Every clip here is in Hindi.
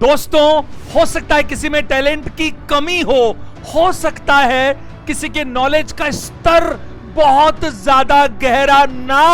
दोस्तों, हो सकता है किसी में टैलेंट की कमी हो सकता है किसी के नॉलेज का स्तर बहुत ज्यादा गहरा ना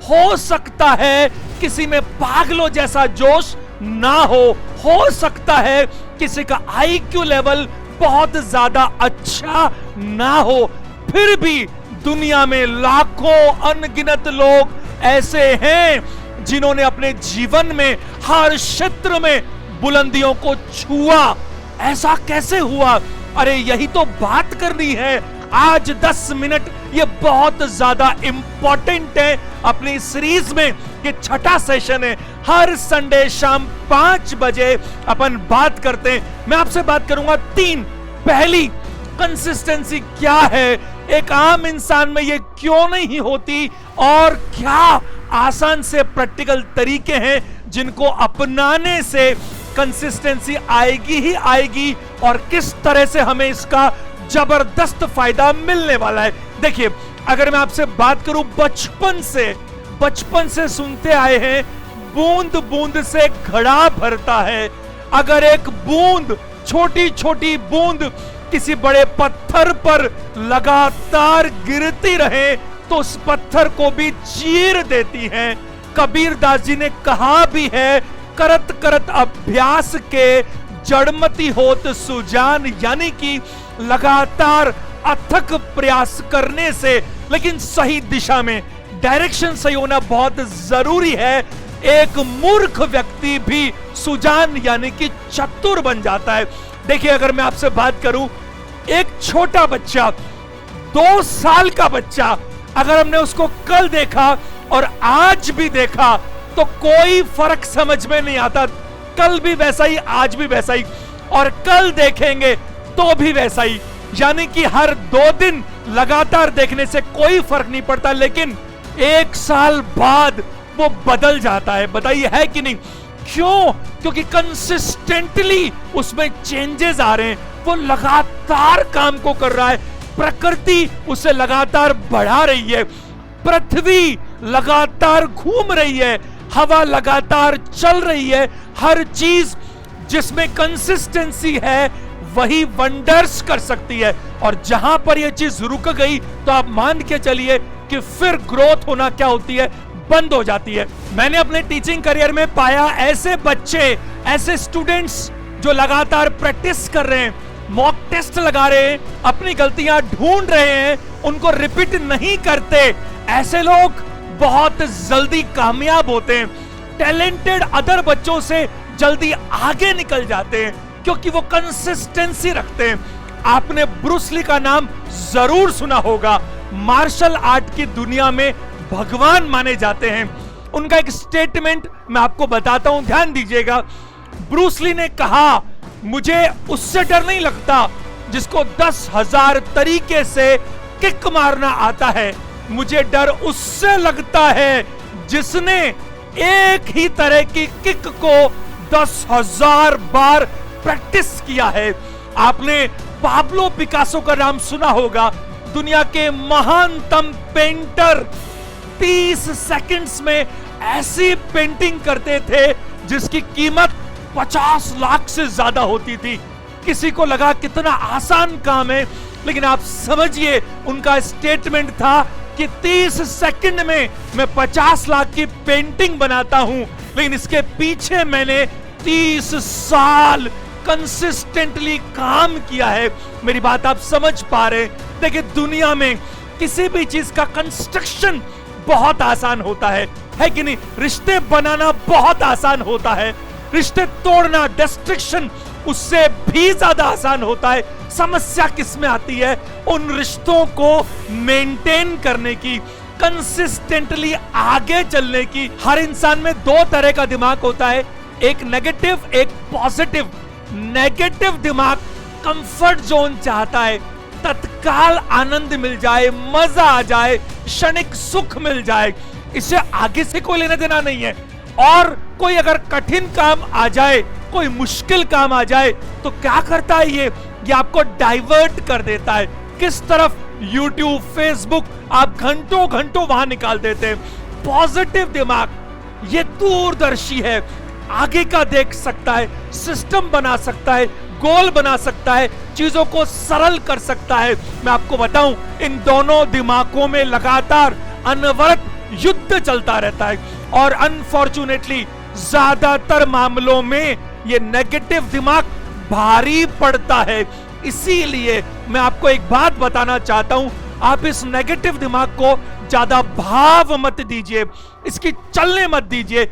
हो सकता है किसी में पागलों जैसा जोश ना हो सकता है किसी का आईक्यू लेवल बहुत ज्यादा अच्छा ना हो, फिर भी दुनिया में लाखों अनगिनत लोग ऐसे हैं जिन्होंने अपने जीवन में हर क्षेत्र में बुलंदियों को छुआ। ऐसा कैसे हुआ? अरे यही तो बात करनी है आज 10 मिनट। ये बहुत ज्यादा इंपॉर्टेंट है अपनी सीरीज में। ये छठा सेशन है, हर संडे शाम 5 बजे अपन बात करते हैं। मैं आपसे बात करूंगा 3। पहली, कंसिस्टेंसी क्या है, एक आम इंसान में ये क्यों नहीं होती, और क्या आसान से प्रैक्टिकल तरीके हैं जिनको अपनाने से कंसिस्टेंसी आएगी ही आएगी, और किस तरह से हमें इसका जबरदस्त फायदा मिलने वाला है। देखिए, अगर मैं आपसे बात करूं बचपन से सुनते आए हैं, बूंद बूंद से घड़ा भरता है। अगर एक बूंद, छोटी छोटी बूंद किसी बड़े पत्थर पर लगातार गिरती रहे तो उस पत्थर को भी चीर देती है। कबीर दास जी ने कहा भी है, करत करत अभ्यास के जड़मती होत सुजान, यानी कि लगातार अथक प्रयास करने से, लेकिन सही दिशा में, डायरेक्शन सही होना बहुत जरूरी है। एक मूर्ख व्यक्ति भी सुजान यानी कि चतुर बन जाता है। देखिए, अगर मैं आपसे बात करूं, एक छोटा बच्चा, 2 साल का बच्चा, अगर हमने उसको कल देखा और आज भी देखा तो कोई फर्क समझ में नहीं आता। कल भी वैसा ही, आज भी वैसा ही, और कल देखेंगे तो भी वैसा ही। यानी कि हर 2 दिन लगातार देखने से कोई फर्क नहीं पड़ता, लेकिन 1 साल बाद वो बदल जाता है। बताइए, है कि नहीं? क्यों? क्योंकि कंसिस्टेंटली उसमें चेंजेस आ रहे हैं, वो लगातार काम को कर रहा है। प्रकृति उसे लगातार बढ़ा रही है, पृथ्वी लगातार घूम रही है, हवा लगातार चल रही है। हर चीज जिसमें कंसिस्टेंसी है वही वंडर्स कर सकती है, और जहां पर यह चीज रुक गई तो आप मान के चलिए कि फिर ग्रोथ होना क्या होती है, बंद हो जाती है। मैंने अपने टीचिंग करियर में पाया ऐसे बच्चे, ऐसे स्टूडेंट्स जो लगातार प्रैक्टिस कर रहे हैं, मॉक टेस्ट लगा रहे हैं, अपनी गलतियां ढूंढ रहे हैं, उनको रिपीट नहीं करते। ऐसे लोग बहुत जल्दी कामयाब होते हैं, टैलेंटेड अदर बच्चों से जल्दी आगे निकल जाते हैं, क्योंकि वो कंसिस्टेंसी रखते हैं। आपने ब्रूस ली का नाम जरूर सुना होगा, मार्शल आर्ट की दुनिया में भगवान माने जाते हैं। उनका एक स्टेटमेंट मैं आपको बताता हूं, ध्यान दीजिएगा। ब्रूस ली ने कहा, मुझे उससे डर नहीं लगता जिसको 10,000 तरीके से किक मारना आता है, मुझे डर उससे लगता है जिसने एक ही तरह की किक को 10,000 बार प्रैक्टिस किया है। आपने पाब्लो पिकासो का नाम सुना होगा, दुनिया के महानतम पेंटर। 30 सेकंड्स में ऐसी पेंटिंग करते थे जिसकी कीमत 50 लाख से ज्यादा होती थी। किसी को लगा कितना आसान काम है, लेकिन आप समझिए उनका स्टेटमेंट था कि 30 सेकंड में मैं 50 लाख की पेंटिंग बनाता हूं, लेकिन इसके पीछे मैंने 30 साल कंसिस्टेंटली काम किया है। मेरी बात आप समझ पा रहे? देखिए, दुनिया में किसी भी चीज का कंस्ट्रक्शन बहुत आसान होता है कि नहीं? रिश्ते बनाना बहुत आसान होता है, रिश्ते तोड़ना, डिस्ट्रक्शन, उससे भी ज्यादा आसान होता है। समस्या किस में आती है? उन रिश्तों को मेंटेन करने की, कंसिस्टेंटली आगे चलने की। हर इंसान में 2 तरह का दिमाग होता है, एक नेगेटिव, एक पॉजिटिव। नेगेटिव दिमाग कंफर्ट जोन चाहता है, तत्काल आनंद मिल जाए, मजा आ जाए, क्षणिक सुख मिल जाए, इससे आगे से कोई लेना देना नहीं है। और कोई अगर कठिन काम आ जाए, कोई मुश्किल काम आ जाए, तो क्या करता है ये आपको डाइवर्ट कर देता है। किस तरफ? YouTube, Facebook, आप घंटों घंटों वहां निकाल देते हैं। पॉजिटिव दिमाग ये दूरदर्शी है, आगे का देख सकता है, सिस्टम बना सकता है, गोल बना सकता है, चीजों को सरल कर सकता है। मैं आपको बताऊं, इन दोनों दिमागों में लगातार अनवरत युद्ध चलता रहता है और अनफॉर्चुनेटली ज्यादातर मामलों में ये नेगेटिव दिमाग भारी पड़ता है। इसीलिए मैं आपको एक बात बताना चाहता हूं, आप इस नेगेटिव दिमाग को ज्यादा भाव मत दीजिए, इसकी चलने मत दीजिए।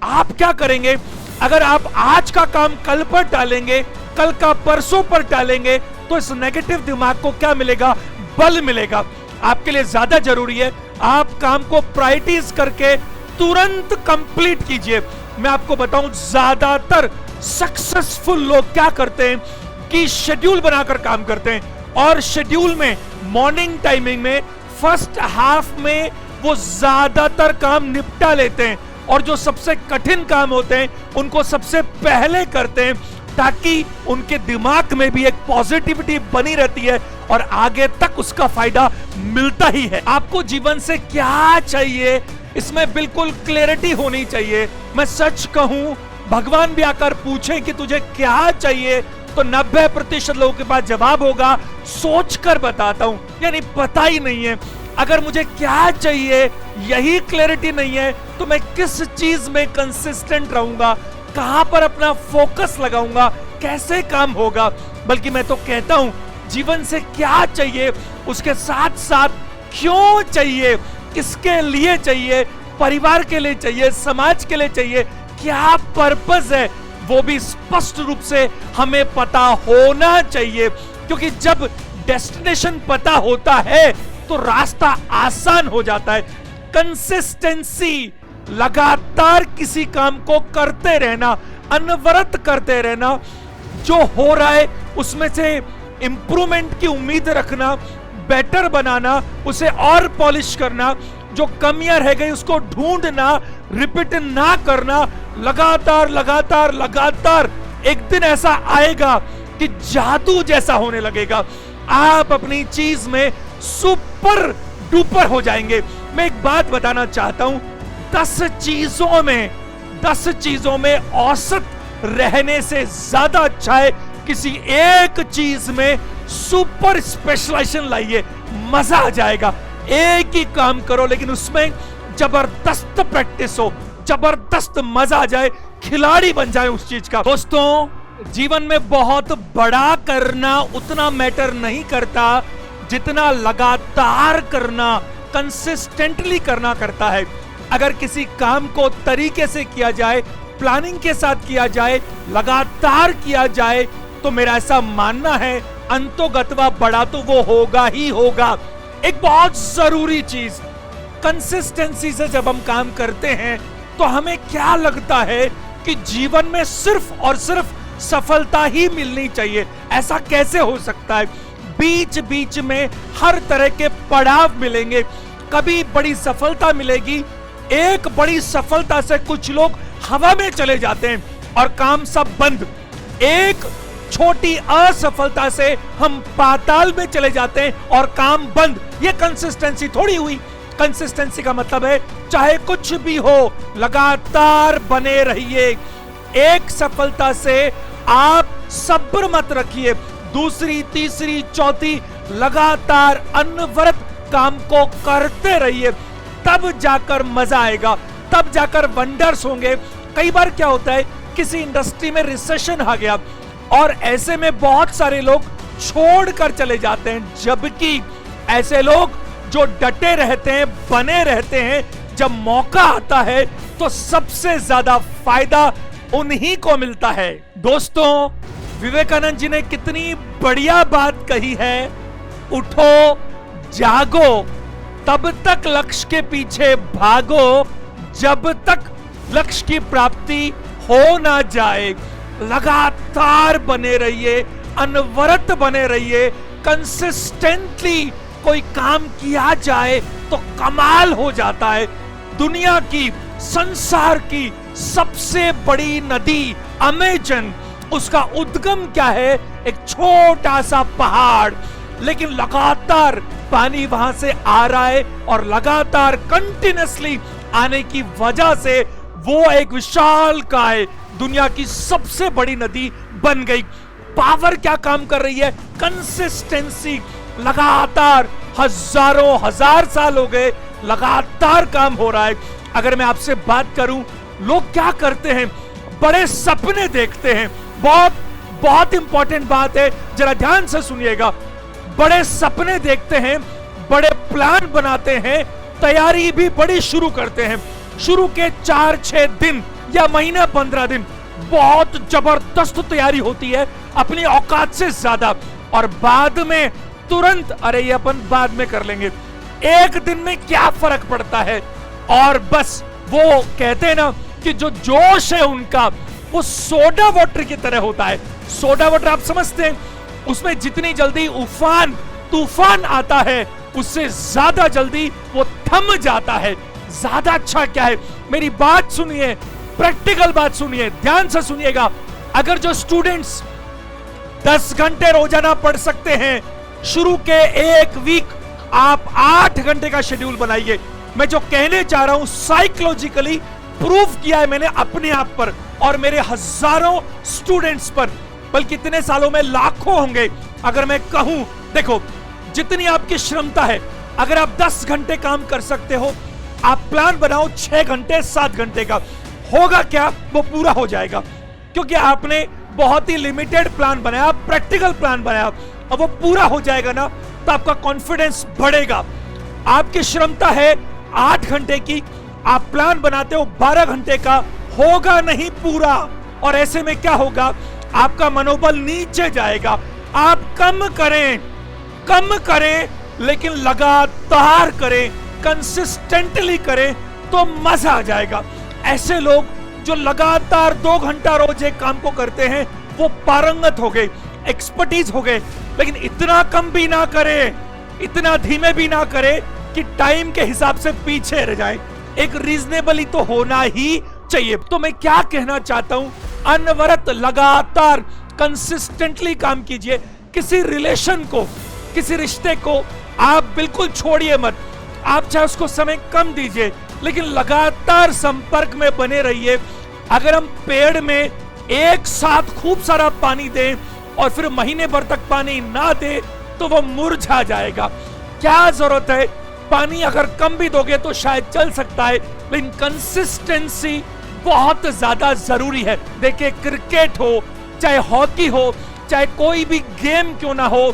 आप क्या करेंगे, अगर आप आज का काम कल पर टालेंगे, कल का परसों पर टालेंगे, तो इस नेगेटिव दिमाग को क्या मिलेगा, बल मिलेगा। आपके लिए ज्यादा जरूरी है आप काम को प्रायोरिटीज करके तुरंत कंप्लीट कीजिए। मैं आपको बताऊं, ज्यादातर सक्सेसफुल लोग क्या करते हैं कि शेड्यूल बनाकर काम करते हैं और शेड्यूल में मॉर्निंग टाइमिंग में फर्स्ट हाफ में वो ज्यादातर काम निपटा लेते हैं और जो सबसे कठिन काम होते हैं उनको सबसे पहले करते हैं, ताकि उनके दिमाग में भी एक पॉजिटिविटी बनी रहती है और आगे तक उसका फायदा मिलता ही है। आपको जीवन से क्या चाहिए, इसमें बिल्कुल क्लैरिटी होनी चाहिए। मैं सच कहूं, भगवान भी आकर पूछे कि तुझे क्या चाहिए, तो 90% लोगों के पास जवाब होगा सोचकर बताता हूं, यानी पता ही नहीं है। अगर मुझे क्या चाहिए यही क्लैरिटी नहीं है तो मैं किस चीज में कंसिस्टेंट रहूंगा, कहां पर अपना फोकस लगाऊंगा, कैसे काम होगा। बल्कि मैं तो कहता हूं, जीवन से क्या चाहिए उसके साथ साथ क्यों चाहिए, किसके लिए चाहिए, परिवार के लिए चाहिए, समाज के लिए चाहिए, क्या पर्पस है, वो भी स्पष्ट रूप से हमें पता होना चाहिए। क्योंकि जब डेस्टिनेशन पता होता है तो रास्ता आसान हो जाता है। कंसिस्टेंसी, लगातार किसी काम को करते रहना, अनवरत करते रहना, जो हो रहा है उसमें से इंप्रूवमेंट की उम्मीद रखना, बेटर बनाना, उसे और पॉलिश करना, जो कमियां रह गई उसको ढूंढना, रिपीट ना करना, लगातार लगातार लगातार। एक दिन ऐसा आएगा कि जादू जैसा होने लगेगा, आप अपनी चीज में सुपर डुपर हो जाएंगे। मैं एक बात बताना चाहता हूं, 10 चीजों में औसत रहने से ज्यादा अच्छा है किसी एक चीज में सुपर स्पेशलाइजेशन लाइए, मजा आ जाएगा। एक ही काम करो लेकिन उसमें जबरदस्त प्रैक्टिस हो, जबरदस्त मजा आ जाए, खिलाड़ी बन जाए उस चीज का। दोस्तों, जीवन में बहुत बड़ा करना उतना मैटर नहीं करता जितना लगातार करना, कंसिस्टेंटली करना करता है। अगर किसी काम को तरीके से किया जाए, प्लानिंग के साथ किया जाए, लगातार किया जाए, तो मेरा ऐसा मानना है अंतोगत्वा बड़ा तो वो होगा ही होगा। एक बहुत जरूरी चीज, कंसिस्टेंसी से जब हम काम करते हैं तो हमें क्या लगता है कि जीवन में सिर्फ और सिर्फ सफलता ही मिलनी चाहिए। ऐसा कैसे हो सकता है? बीच बीच में हर तरह के पड़ाव मिलेंगे, कभी बड़ी सफलता मिलेगी, एक बड़ी सफलता से कुछ लोग हवा में चले जाते हैं और काम सब बंद। एक छोटी असफलता से हम पाताल में चले जाते हैं और काम बंद। ये कंसिस्टेंसी थोड़ी हुई। कंसिस्टेंसी का मतलब है चाहे कुछ भी हो, लगातार बने रहिए। एक सफलता से आप सब्र मत रखिए, दूसरी, तीसरी, चौथी, लगातार अनवरत काम को करते रहिए, तब जाकर मजा आएगा, तब जाकर वंडर्स होंगे। कई बार क्या होता है, किसी इंडस्ट्री में रिसेशन आ गया और ऐसे में बहुत सारे लोग छोड़कर चले जाते हैं, जबकि ऐसे लोग जो डटे रहते हैं, बने रहते हैं, जब मौका आता है तो सबसे ज्यादा फायदा उन्हीं को मिलता है। दोस्तों, विवेकानंद जी ने कितनी बढ़िया बात कही है, उठो, जागो, तब तक लक्ष्य के पीछे भागो जब तक लक्ष्य की प्राप्ति हो ना जाए। लगातार बने रहिए, अनवरत बने रहिए, कंसिस्टेंटली कोई काम किया जाए तो कमाल हो जाता है। दुनिया की, संसार की सबसे बड़ी नदी अमेजन, उसका उद्गम क्या है? एक छोटा सा पहाड़, लेकिन लगातार पानी वहां से आ रहा है और लगातार कंटिन्यूअसली आने की वजह से वो एक विशालकाय दुनिया की सबसे बड़ी नदी बन गई। पावर क्या काम कर रही है? कंसिस्टेंसी। लगातार हजारों हजार साल हो गए, लगातार काम हो रहा है। अगर मैं आपसे बात करूं, लोग क्या करते हैं? बड़े सपने देखते हैं। बहुत बहुत इंपॉर्टेंट बात है, जरा ध्यान से सुनिएगा। बड़े सपने देखते हैं, बड़े प्लान बनाते हैं, तैयारी भी बड़ी शुरू करते हैं। शुरू के 4-6 दिन या महीना 15 दिन बहुत जबरदस्त तैयारी होती है, अपनी औकात से ज्यादा, और बाद में तुरंत अरे ये अपन बाद में कर लेंगे। एक दिन में क्या फर्क पड़ता है? और बस वो कहते हैं ना कि जो जोश है उनका वो सोडा वाटर की तरह होता है। सोडा वाटर आप समझते हैं, उसमें जितनी जल्दी उफान तूफान आता है उससे ज्यादा जल्दी वो थम जाता है। ज्यादा अच्छा क्या है? मेरी बात सुनिए, प्रैक्टिकल बात सुनिए, ध्यान से सुनिएगा। अगर जो स्टूडेंट्स 10 घंटे रोजाना पढ़ सकते हैं, शुरू के 1 वीक आप 8 घंटे का शेड्यूल बनाइए। मैं जो कहने चाह रहा हूं साइकोलॉजिकली प्रूव किया है मैंने अपने आप पर और मेरे हजारों स्टूडेंट्स पर, बल्कि इतने सालों में लाखों होंगे। अगर मैं कहूं, देखो जितनी आपकी क्षमता है, अगर आप 10 घंटे काम कर सकते हो, आप प्लान बनाओ 6 घंटे 7 घंटे का, होगा क्या? वो पूरा हो जाएगा, क्योंकि आपने बहुत ही लिमिटेड प्लान बनाया, प्रैक्टिकल प्लान बनाया। अब वो पूरा हो जाएगा ना, तो आपका कॉन्फिडेंस बढ़ेगा। आपकी क्षमता है 8 घंटे की, आप प्लान बनाते हो 12 घंटे का, होगा नहीं पूरा, और ऐसे में क्या होगा? आपका मनोबल नीचे जाएगा। आप कम करें लेकिन लगातार करें, कंसिस्टेंटली करें, तो मजा आ जाएगा। ऐसे लोग जो लगातार 2 घंटा रोज एक काम को करते हैं, वो पारंगत हो गए, एक्सपर्टीज हो गए। लेकिन इतना कम भी ना करें, इतना धीमे भी ना करें कि टाइम के हिसाब से पीछे रह जाए। एक रीजनेबली तो होना ही चाहिए। तो मैं क्या कहना चाहता हूं, अनवरत लगातार कंसिस्टेंटली काम कीजिए। किसी रिलेशन को, किसी रिश्ते को आप बिल्कुल छोड़िए मत। आप चाहे उसको समय कम दीजिए, लेकिन लगातार संपर्क में बने रहिए। अगर हम पेड़ में एक साथ खूब सारा पानी दें और फिर महीने भर तक पानी ना दे, तो वो मुरझा जाएगा। क्या जरूरत है? पानी अगर कम भी दोगे तो शायद चल सकता है, लेकिन कंसिस्टेंसी बहुत ज्यादा जरूरी है। देखिए, क्रिकेट हो, चाहे हॉकी हो, चाहे कोई भी गेम क्यों ना हो,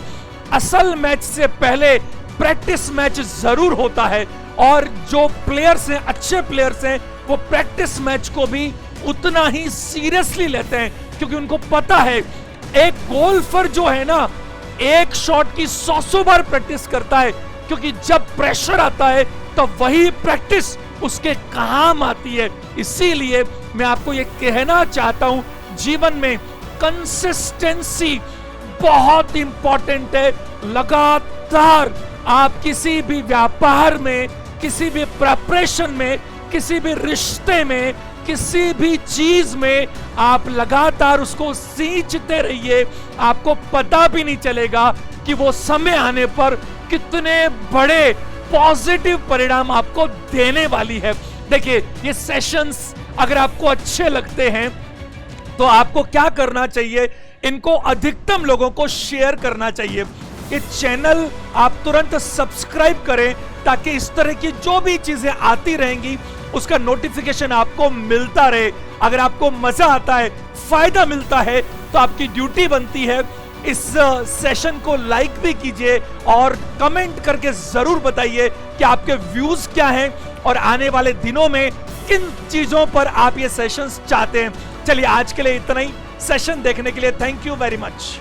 असल मैच से पहले प्रैक्टिस मैच जरूर होता है। और जो प्लेयर्स हैं, अच्छे प्लेयर्स हैं, वो प्रैक्टिस मैच को भी उतना ही सीरियसली लेते हैं, क्योंकि उनको पता है एक गोल्फर जो है ना, एक शॉट की 100 बार प्रैक्टिस करता है, क्योंकि जब प्रेशर आता है तो वही प्रैक्टिस उसके काम आती है। इसीलिए मैं आपको ये कहना चाहता हूं, जीवन में कंसिस्टेंसी बहुत इंपॉर्टेंट है। लगातार आप किसी भी व्यापार में, किसी भी प्रिपरेशन में, किसी भी रिश्ते में, किसी भी चीज में आप लगातार उसको सींचते रहिए। आपको पता भी नहीं चलेगा कि वो समय आने पर कितने बड़े पॉजिटिव परिणाम आपको देने वाली है। देखिए, ये सेशंस अगर आपको अच्छे लगते हैं तो आपको क्या करना चाहिए? इनको अधिकतम लोगों को शेयर करना चाहिए। ये चैनल आप तुरंत सब्सक्राइब करें, ताकि इस तरह की जो भी चीजें आती रहेंगी उसका नोटिफिकेशन आपको मिलता रहे। अगर आपको मजा आता है, फायदा मिलता है, तो आपकी ड्यूटी बनती है इस सेशन को लाइक भी कीजिए और कमेंट करके जरूर बताइए कि आपके व्यूज क्या हैं और आने वाले दिनों में किन चीजों पर आप ये सेशंस चाहते हैं। चलिए, आज के लिए इतना ही। सेशन देखने के लिए थैंक यू वेरी मच।